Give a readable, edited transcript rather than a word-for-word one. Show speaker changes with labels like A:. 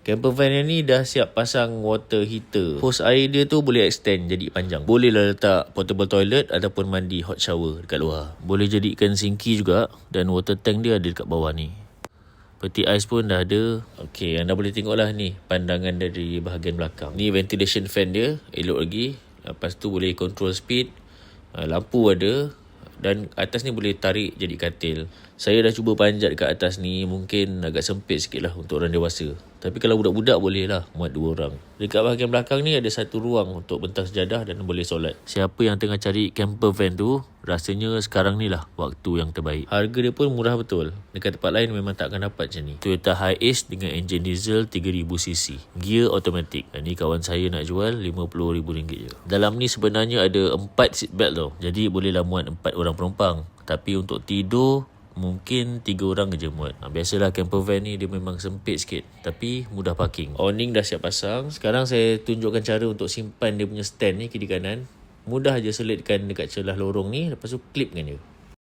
A: Camper van yang ni dah siap pasang water heater. Hose air dia tu boleh extend jadi panjang. Boleh lah letak portable toilet ataupun mandi hot shower dekat luar. Boleh jadikan sinki juga dan water tank dia ada dekat bawah ni. Peti ais pun dah ada. Okey, anda boleh tengok lah ni pandangan dari bahagian belakang. Ni ventilation fan dia, elok lagi. Lepas tu boleh control speed. Lampu ada. Dan atas ni boleh tarik jadi katil. Saya dah cuba panjat kat atas ni, mungkin agak sempit sikit lah untuk orang dewasa. Tapi kalau budak-budak boleh lah muat 2 orang. Dekat bahagian belakang ni ada satu ruang untuk bentang sejadah dan boleh solat. Siapa yang tengah cari camper van tu, rasanya sekarang ni lah waktu yang terbaik. Harga dia pun murah betul. Dekat tempat lain memang tak akan dapat macam ni. Toyota Hiace dengan enjin diesel 3000cc. Gear automatic. Dan ni kawan saya nak jual RM50,000 je. Dalam ni sebenarnya ada 4 seat belt tau. Jadi bolehlah muat 4 orang penumpang. Tapi untuk tidur, mungkin 3 orang je muat. Biasalah camper van ni dia memang sempit sikit. Tapi mudah parking. Awning dah siap pasang. Sekarang saya tunjukkan cara untuk simpan dia punya stand ni kiri kanan. Mudah je selitkan dekat celah lorong ni. Lepas tu clipkan je.